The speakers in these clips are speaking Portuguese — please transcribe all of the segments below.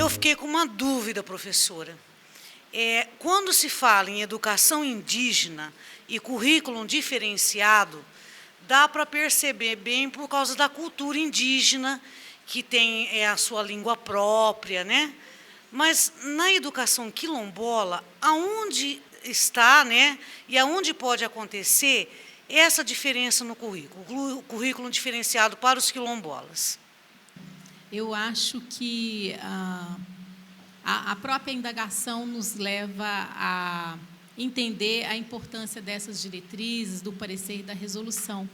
eu fiquei com uma dúvida, professora. Quando se fala em educação indígena e currículo diferenciado, dá para perceber bem por causa da cultura indígena, que tem a sua língua própria, né? Mas na educação quilombola, aonde está, né, e aonde pode acontecer essa diferença no currículo, o currículo diferenciado para os quilombolas? Eu acho que a própria indagação nos leva a entender a importância dessas diretrizes, do parecer e da resolução.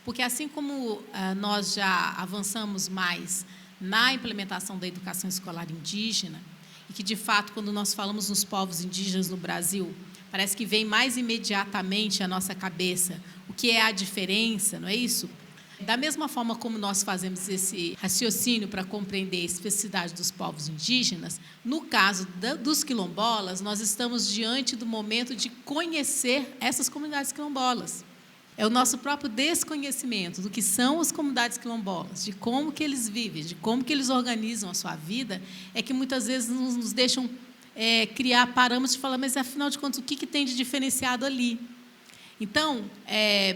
Porque, assim como nós já avançamos mais na implementação da educação escolar indígena, e que, de fato, quando nós falamos nos povos indígenas no Brasil, parece que vem mais imediatamente à nossa cabeça o que é a diferença, não é isso? Da mesma forma como nós fazemos esse raciocínio para compreender a especificidade dos povos indígenas, no caso dos quilombolas, nós estamos diante do momento de conhecer essas comunidades quilombolas. É o nosso próprio desconhecimento do que são as comunidades quilombolas, de como que eles vivem, de como que eles organizam a sua vida, é que muitas vezes nos deixam criar parâmetros e falar, mas afinal de contas, o que tem de diferenciado ali? Então,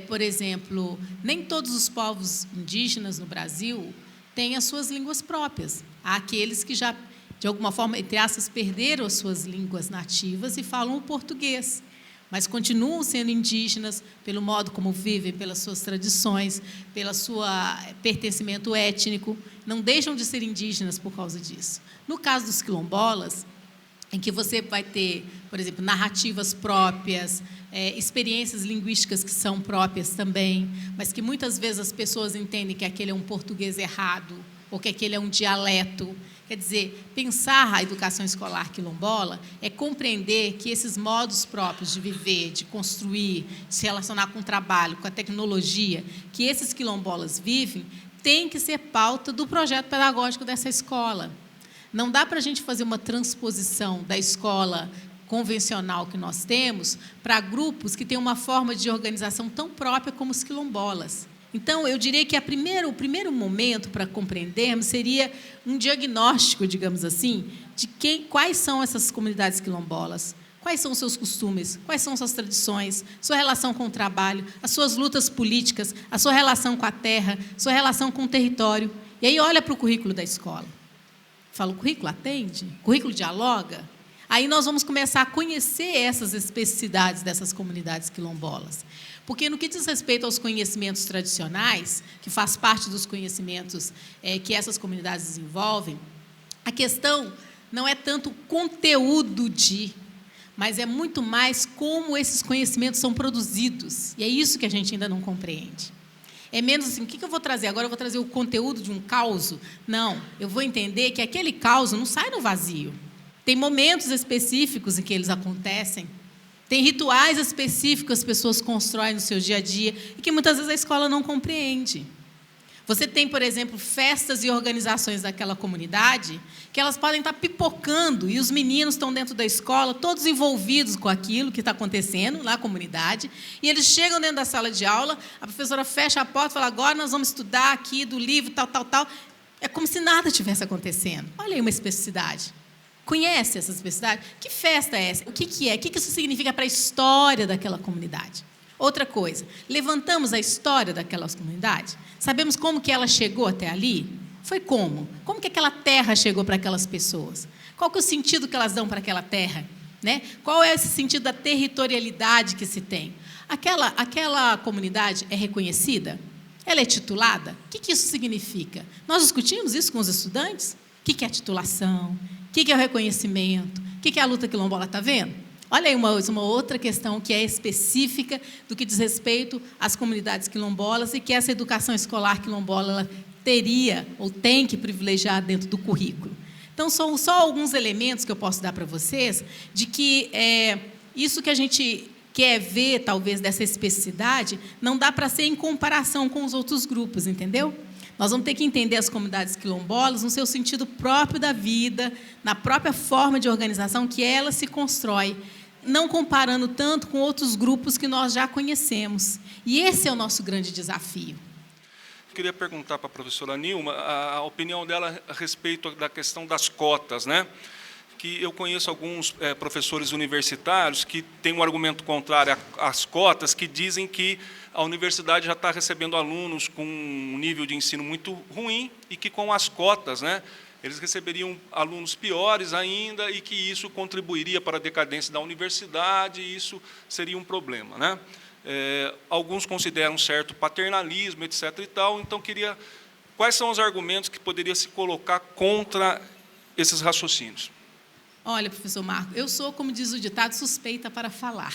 por exemplo, nem todos os povos indígenas no Brasil têm as suas línguas próprias. Há aqueles que já, de alguma forma, entre aspas, perderam as suas línguas nativas e falam o português, mas continuam sendo indígenas pelo modo como vivem, pelas suas tradições, pelo seu pertencimento étnico, não deixam de ser indígenas por causa disso. No caso dos quilombolas, em que você vai ter, por exemplo, narrativas próprias, experiências linguísticas que são próprias também, mas que muitas vezes as pessoas entendem que aquele é um português errado, ou que aquele é um dialeto. Quer dizer, pensar a educação escolar quilombola é compreender que esses modos próprios de viver, de construir, de se relacionar com o trabalho, com a tecnologia, que esses quilombolas vivem, tem que ser pauta do projeto pedagógico dessa escola. Não dá para a gente fazer uma transposição da escola convencional que nós temos para grupos que têm uma forma de organização tão própria como os quilombolas. Então, eu diria que o primeiro momento para compreendermos seria um diagnóstico, digamos assim, de quais são essas comunidades quilombolas, quais são os seus costumes, quais são suas tradições, sua relação com o trabalho, as suas lutas políticas, a sua relação com a terra, sua relação com o território. E aí olha para o currículo da escola. Fala, o currículo atende? O currículo dialoga? Aí nós vamos começar a conhecer essas especificidades dessas comunidades quilombolas. Porque, no que diz respeito aos conhecimentos tradicionais, que faz parte dos conhecimentos que essas comunidades desenvolvem, a questão não é tanto o conteúdo mas é muito mais como esses conhecimentos são produzidos. E é isso que a gente ainda não compreende. É menos assim, o que eu vou trazer? Agora eu vou trazer o conteúdo de um causo? Não, eu vou entender que aquele causo não sai no vazio. Tem momentos específicos em que eles acontecem, tem rituais específicos que as pessoas constroem no seu dia a dia e que muitas vezes a escola não compreende. Você tem, por exemplo, festas e organizações daquela comunidade que elas podem estar pipocando e os meninos estão dentro da escola, todos envolvidos com aquilo que está acontecendo na comunidade, e eles chegam dentro da sala de aula, a professora fecha a porta e fala, agora nós vamos estudar aqui do livro, tal, tal, tal. É como se nada tivesse acontecendo. Olha aí uma especificidade. Conhece essa especificidade? Que festa é essa? O que é? O que isso significa para a história daquela comunidade? Outra coisa, levantamos a história daquela comunidade? Sabemos como que ela chegou até ali? Foi como? Como que aquela terra chegou para aquelas pessoas? Qual que é o sentido que elas dão para aquela terra? Né? Qual é esse sentido da territorialidade que se tem? Aquela comunidade é reconhecida? Ela é titulada? O que isso significa? Nós discutimos isso com os estudantes? O que é a titulação? O que é o reconhecimento? O que é a luta quilombola? Está vendo? Olha aí uma outra questão que é específica do que diz respeito às comunidades quilombolas e que essa educação escolar quilombola ela teria ou tem que privilegiar dentro do currículo. Então, são só alguns elementos que eu posso dar para vocês de que isso que a gente quer ver, talvez, dessa especificidade, não dá para ser em comparação com os outros grupos, entendeu? Nós vamos ter que entender as comunidades quilombolas no seu sentido próprio da vida, na própria forma de organização que ela se constrói, não comparando tanto com outros grupos que nós já conhecemos. E esse é o nosso grande desafio. Queria perguntar para a professora Nilma a opinião dela a respeito da questão das cotas, né? Que eu conheço alguns professores universitários que têm um argumento contrário às cotas, que dizem que a universidade já está recebendo alunos com um nível de ensino muito ruim e que, com as cotas, né, eles receberiam alunos piores ainda e que isso contribuiria para a decadência da universidade e isso seria um problema, né? Alguns consideram certo paternalismo, etc. e tal. Então, quais são os argumentos que poderia se colocar contra esses raciocínios? Olha, professor Marco, eu sou, como diz o ditado, suspeita para falar,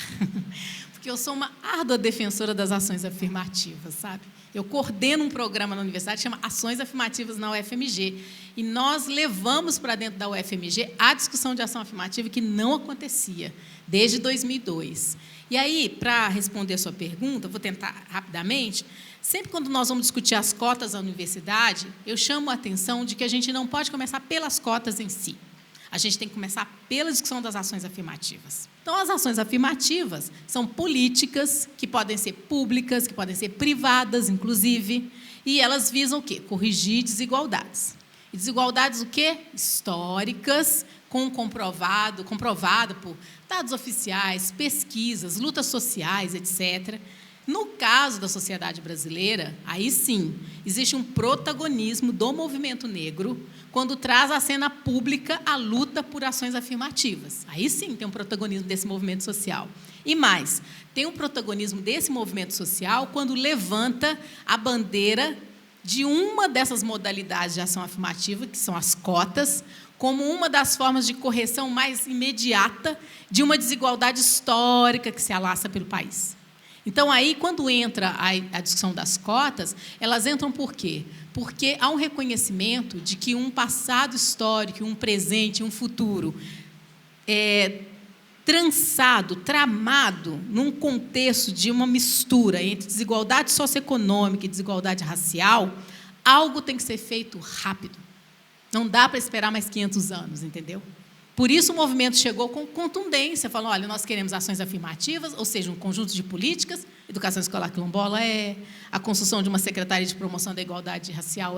porque eu sou uma árdua defensora das ações afirmativas, sabe? Eu coordeno um programa na universidade que chama Ações Afirmativas na UFMG, e nós levamos para dentro da UFMG a discussão de ação afirmativa que não acontecia desde 2002. E aí, para responder a sua pergunta, vou tentar rapidamente. Sempre quando nós vamos discutir as cotas da universidade, eu chamo a atenção de que a gente não pode começar pelas cotas em si. A gente tem que começar pela discussão das ações afirmativas. Então, as ações afirmativas são políticas que podem ser públicas, que podem ser privadas, inclusive, e elas visam o quê? Corrigir desigualdades. E desigualdades o quê? Históricas, comprovado por dados oficiais, pesquisas, lutas sociais, etc. No caso da sociedade brasileira, aí sim, existe um protagonismo do movimento negro quando traz à cena pública a luta por ações afirmativas. Aí sim tem um protagonismo desse movimento social. E mais, tem um protagonismo desse movimento social quando levanta a bandeira de uma dessas modalidades de ação afirmativa, que são as cotas, como uma das formas de correção mais imediata de uma desigualdade histórica que se alastra pelo país. Então, aí, quando entra a discussão das cotas, elas entram por quê? Porque há um reconhecimento de que um passado histórico, um presente, um futuro trançado, tramado, num contexto de uma mistura entre desigualdade socioeconômica e desigualdade racial, algo tem que ser feito rápido. Não dá para esperar mais 500 anos, entendeu? Por isso o movimento chegou com contundência, falou, olha, nós queremos ações afirmativas, ou seja, um conjunto de políticas, educação escolar quilombola a construção de uma secretaria de promoção da igualdade racial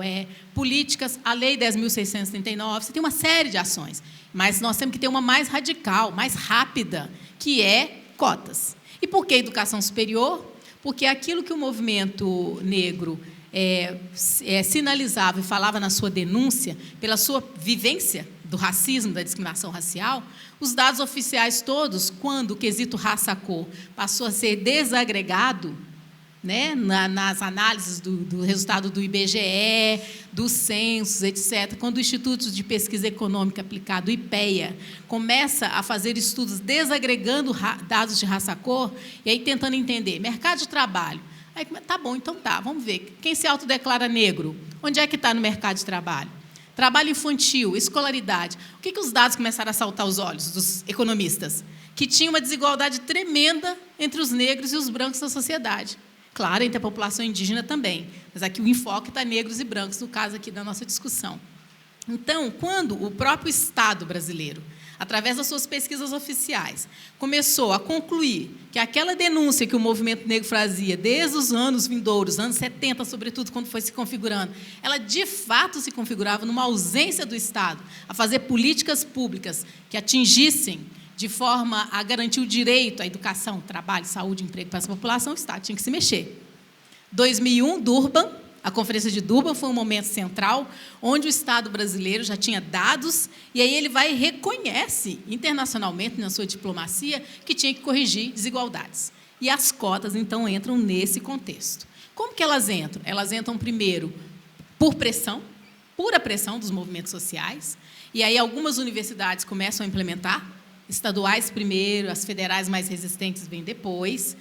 políticas, a Lei 10.639, você tem uma série de ações, mas nós temos que ter uma mais radical, mais rápida, que é cotas. E por que educação superior? Porque aquilo que o movimento negro sinalizava e falava na sua denúncia, pela sua vivência do racismo, da discriminação racial, os dados oficiais todos, quando o quesito raça-cor passou a ser desagregado, né, nas análises do resultado do IBGE, dos censos, etc., quando o Instituto de Pesquisa Econômica Aplicada, o IPEA, começa a fazer estudos desagregando dados de raça-cor, e aí tentando entender mercado de trabalho. Aí, tá bom, então tá, vamos ver. Quem se autodeclara negro? Onde é que está no mercado de trabalho? Trabalho infantil, escolaridade. O que os dados começaram a saltar aos olhos dos economistas? Que tinha uma desigualdade tremenda entre os negros e os brancos da sociedade. Claro, entre a população indígena também, mas aqui o enfoque está negros e brancos, no caso aqui da nossa discussão. Então, quando o próprio Estado brasileiro, através das suas pesquisas oficiais, começou a concluir que aquela denúncia que o movimento negro fazia desde os anos vindouros, anos 70, sobretudo, quando foi se configurando, ela, de fato, se configurava numa ausência do Estado a fazer políticas públicas que atingissem de forma a garantir o direito à educação, trabalho, saúde, emprego para essa população, o Estado tinha que se mexer. 2001, Durban, a Conferência de Durban foi um momento central, onde o Estado brasileiro já tinha dados, e aí ele vai e reconhece internacionalmente, na sua diplomacia, que tinha que corrigir desigualdades. E as cotas, então, entram nesse contexto. Como que elas entram? Elas entram, primeiro, por pressão, pura pressão dos movimentos sociais, e aí algumas universidades começam a implementar, estaduais primeiro, as federais mais resistentes vêm depois.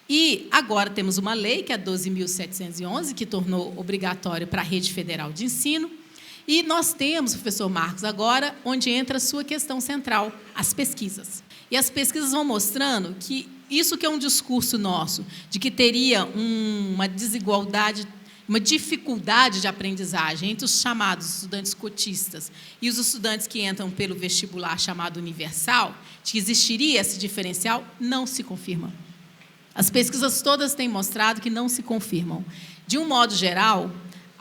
E agora temos uma lei, que é a 12.711, que tornou obrigatório para a rede federal de ensino. E nós temos, professor Marcos, agora, onde entra a sua questão central, as pesquisas. E as pesquisas vão mostrando que isso que é um discurso nosso, de que teria uma desigualdade, uma dificuldade de aprendizagem entre os chamados estudantes cotistas e os estudantes que entram pelo vestibular chamado universal, de que existiria esse diferencial, não se confirma. As pesquisas todas têm mostrado que não se confirmam. De um modo geral,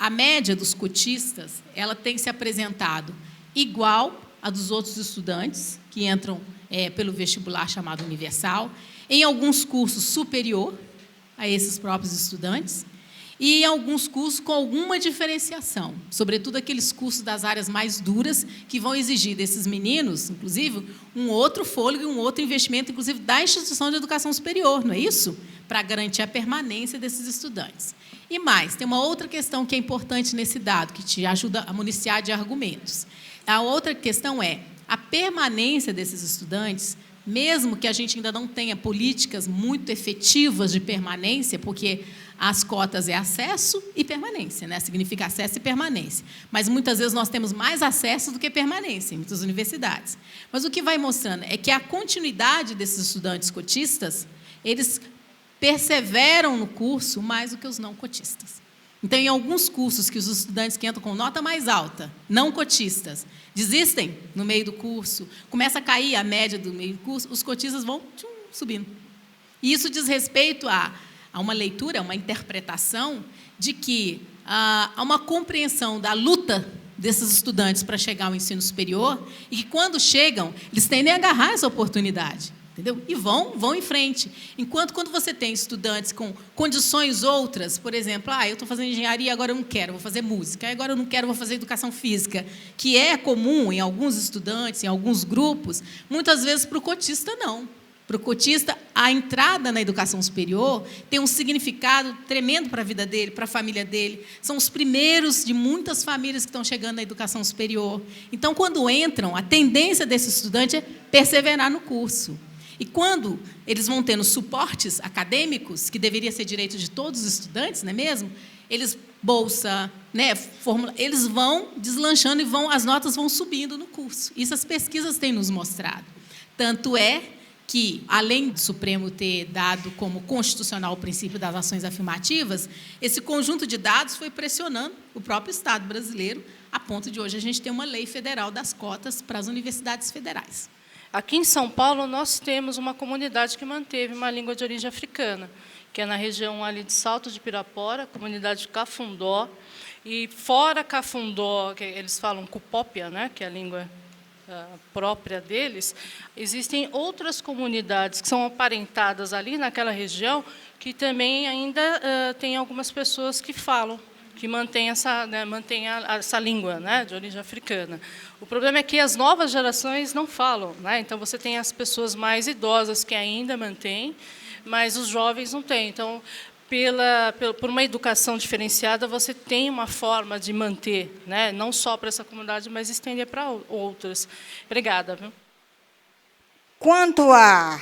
a média dos cotistas, ela tem se apresentado igual à dos outros estudantes que entram pelo vestibular chamado universal, em alguns cursos superior a esses próprios estudantes, e em alguns cursos com alguma diferenciação, sobretudo aqueles cursos das áreas mais duras, que vão exigir desses meninos, inclusive, um outro fôlego e um outro investimento, inclusive, da instituição de educação superior, não é isso? Para garantir a permanência desses estudantes. E mais, tem uma outra questão que é importante nesse dado, que te ajuda a municiar de argumentos. A outra questão é a permanência desses estudantes, mesmo que a gente ainda não tenha políticas muito efetivas de permanência, porque as cotas é acesso e permanência, né? Significa acesso e permanência. Mas, muitas vezes, nós temos mais acesso do que permanência em muitas universidades. Mas o que vai mostrando é que a continuidade desses estudantes cotistas, eles perseveram no curso mais do que os não cotistas. Então, em alguns cursos que os estudantes que entram com nota mais alta, não cotistas, desistem no meio do curso, começa a cair a média do meio do curso, os cotistas vão subindo. E isso diz respeito a uma leitura, uma interpretação de que há uma compreensão da luta desses estudantes para chegar ao ensino superior e que, quando chegam, eles tendem a agarrar essa oportunidade. Entendeu? E vão em frente. Enquanto, quando você tem estudantes com condições outras, por exemplo, eu estou fazendo engenharia, agora eu não quero, vou fazer música, agora eu não quero, vou fazer educação física, que é comum em alguns estudantes, em alguns grupos, muitas vezes para o cotista não. Para o cotista, a entrada na educação superior tem um significado tremendo para a vida dele, para a família dele. São os primeiros de muitas famílias que estão chegando na educação superior. Então, quando entram, a tendência desse estudante é perseverar no curso. E quando eles vão tendo suportes acadêmicos, que deveria ser direito de todos os estudantes, não é mesmo? Eles, bolsa, né, eles vão deslanchando e as notas vão subindo no curso. Isso as pesquisas têm nos mostrado. Tanto é que, além do Supremo ter dado como constitucional o princípio das ações afirmativas, esse conjunto de dados foi pressionando o próprio Estado brasileiro, a ponto de hoje a gente ter uma lei federal das cotas para as universidades federais. Aqui em São Paulo, nós temos uma comunidade que manteve uma língua de origem africana, que é na região ali de Salto de Pirapora, comunidade de Cafundó. E fora Cafundó, que eles falam cupópia, né, que é a língua própria deles, existem outras comunidades que são aparentadas ali naquela região, que também ainda tem algumas pessoas que falam, que mantém essa língua, né, de origem africana. O problema é que as novas gerações não falam, né? Então, você tem as pessoas mais idosas que ainda mantêm, mas os jovens não têm. Então, por uma educação diferenciada, você tem uma forma de manter, né, não só para essa comunidade, mas estender para outras. Obrigada. Viu? Quanto a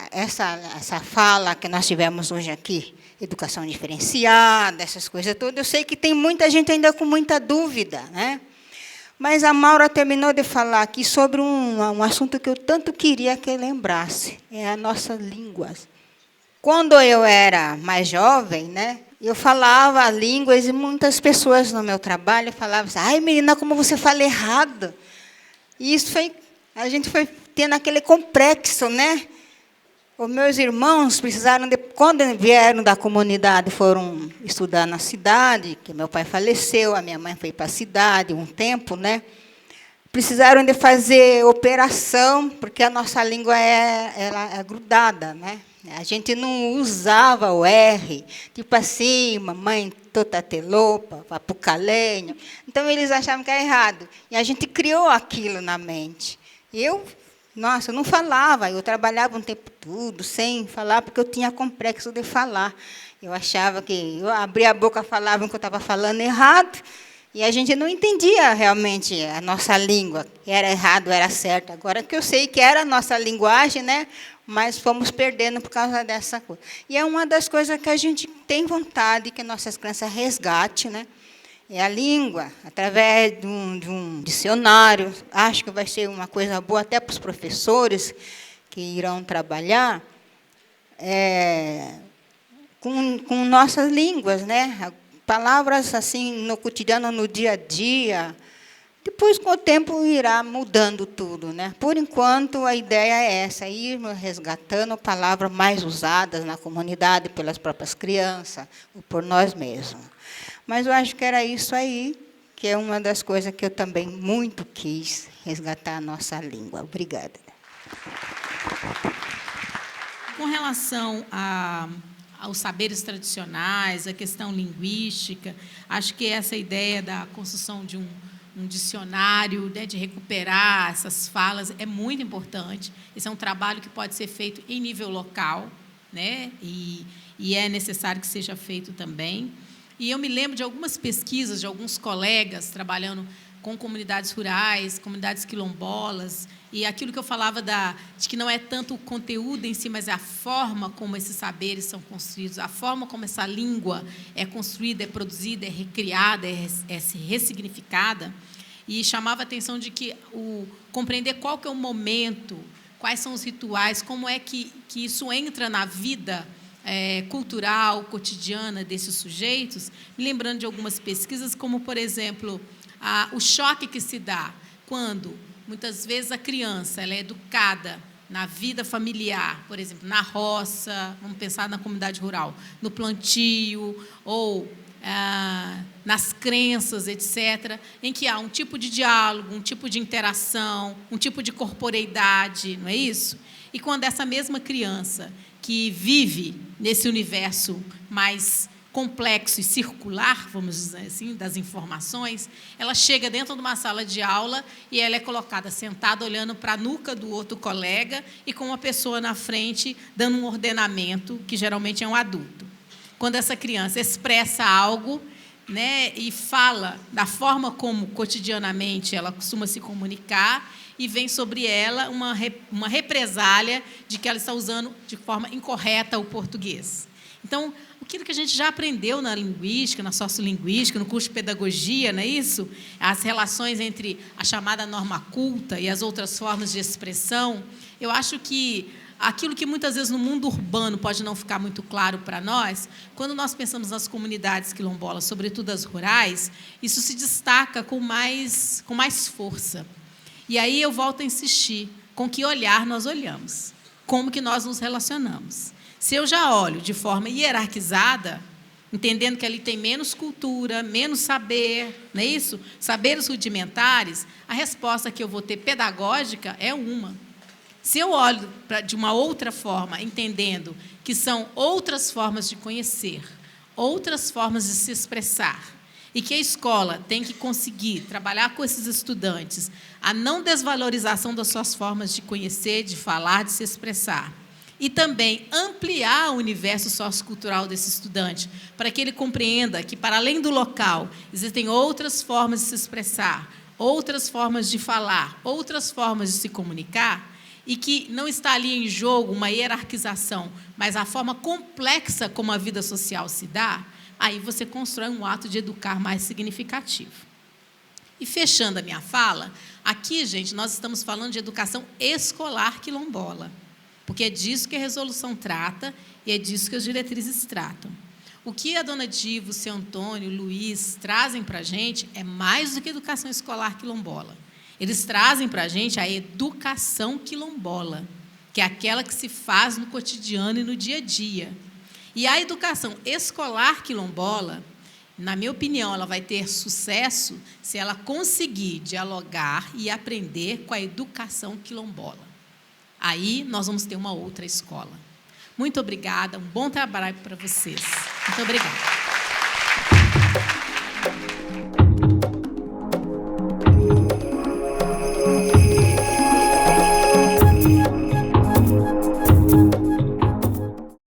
essa fala que nós tivemos hoje aqui, educação diferenciada, essas coisas todas, eu sei que tem muita gente ainda com muita dúvida, né? Mas a Maura terminou de falar aqui sobre um assunto que eu tanto queria que lembrasse, é a nossa língua. Quando eu era mais jovem, né, eu falava línguas e muitas pessoas no meu trabalho falavam assim, ai, menina, como você fala errado. E isso a gente foi tendo aquele complexo, né? Os meus irmãos precisaram, quando vieram da comunidade, foram estudar na cidade, que meu pai faleceu, a minha mãe foi para a cidade um tempo, né? Precisaram de fazer operação, porque a nossa língua ela é grudada, né? A gente não usava o R, tipo assim, mamãe totatelopa, papucalenho. Então, eles achavam que era errado. E a gente criou aquilo na mente. Eu não falava, eu trabalhava um tempo todo sem falar, porque eu tinha complexo de falar. Eu achava que eu abria a boca, falava que eu estava falando errado, e a gente não entendia realmente a nossa língua, era errado, era certo. Agora que eu sei que era a nossa linguagem, né, mas fomos perdendo por causa dessa coisa. E é uma das coisas que a gente tem vontade que nossas crianças resgatem, né? É a língua, através de um dicionário. Acho que vai ser uma coisa boa até para os professores que irão trabalhar com nossas línguas, né? Palavras assim no cotidiano, no dia a dia. Depois, com o tempo, irá mudando tudo, né? Por enquanto, a ideia é essa, ir resgatando palavras mais usadas na comunidade pelas próprias crianças ou por nós mesmos. Mas eu acho que era isso aí, que é uma das coisas que eu também muito quis, resgatar a nossa língua. Obrigada. Com relação aos saberes tradicionais, a questão linguística, acho que essa ideia da construção de um dicionário, né, de recuperar essas falas, é muito importante. Esse é um trabalho que pode ser feito em nível local, né, e é necessário que seja feito também. E eu me lembro de algumas pesquisas de alguns colegas trabalhando com comunidades rurais, comunidades quilombolas, e aquilo que eu falava de que não é tanto o conteúdo em si, mas é a forma como esses saberes são construídos, a forma como essa língua é construída, é produzida, é recriada, é ressignificada, e chamava a atenção de que compreender qual que é o momento, quais são os rituais, como é que isso entra na vida cultural, cotidiana desses sujeitos, me lembrando de algumas pesquisas, como, por exemplo, o choque que se dá quando, muitas vezes, a criança ela é educada na vida familiar, por exemplo, na roça, vamos pensar na comunidade rural, no plantio, ou nas crenças, etc., em que há um tipo de diálogo, um tipo de interação, um tipo de corporeidade, não é isso? E quando essa mesma criança que vive nesse universo mais complexo e circular, vamos dizer assim, das informações, ela chega dentro de uma sala de aula e ela é colocada sentada, olhando para a nuca do outro colega e com uma pessoa na frente, dando um ordenamento, que geralmente é um adulto. Quando essa criança expressa algo, né, e fala da forma como, cotidianamente, ela costuma se comunicar, e vem sobre ela uma represália de que ela está usando de forma incorreta o português. Então, aquilo que a gente já aprendeu na linguística, na sociolinguística, no curso de pedagogia, não é isso? As relações entre a chamada norma culta e as outras formas de expressão, eu acho que aquilo que muitas vezes no mundo urbano pode não ficar muito claro para nós, quando nós pensamos nas comunidades quilombolas, sobretudo as rurais, isso se destaca com mais força. E aí eu volto a insistir, com que olhar nós olhamos, como que nós nos relacionamos. Se eu já olho de forma hierarquizada, entendendo que ali tem menos cultura, menos saber, não é isso? Saberes rudimentares, a resposta que eu vou ter pedagógica é uma. Se eu olho de uma outra forma, entendendo que são outras formas de conhecer, outras formas de se expressar, e que a escola tem que conseguir trabalhar com esses estudantes a não desvalorização das suas formas de conhecer, de falar, de se expressar, e também ampliar o universo sociocultural desse estudante, para que ele compreenda que, para além do local, existem outras formas de se expressar, outras formas de falar, outras formas de se comunicar, e que não está ali em jogo uma hierarquização, mas a forma complexa como a vida social se dá, aí você constrói um ato de educar mais significativo. E fechando a minha fala, aqui, gente, nós estamos falando de educação escolar quilombola, porque é disso que a resolução trata e é disso que as diretrizes tratam. O que a dona Diva, o seu Antônio, o Luiz trazem para a gente é mais do que educação escolar quilombola. Eles trazem para a gente a educação quilombola, que é aquela que se faz no cotidiano e no dia a dia. E a educação escolar quilombola, na minha opinião, ela vai ter sucesso se ela conseguir dialogar e aprender com a educação quilombola. Aí nós vamos ter uma outra escola. Muito obrigada, um bom trabalho para vocês. Muito obrigada.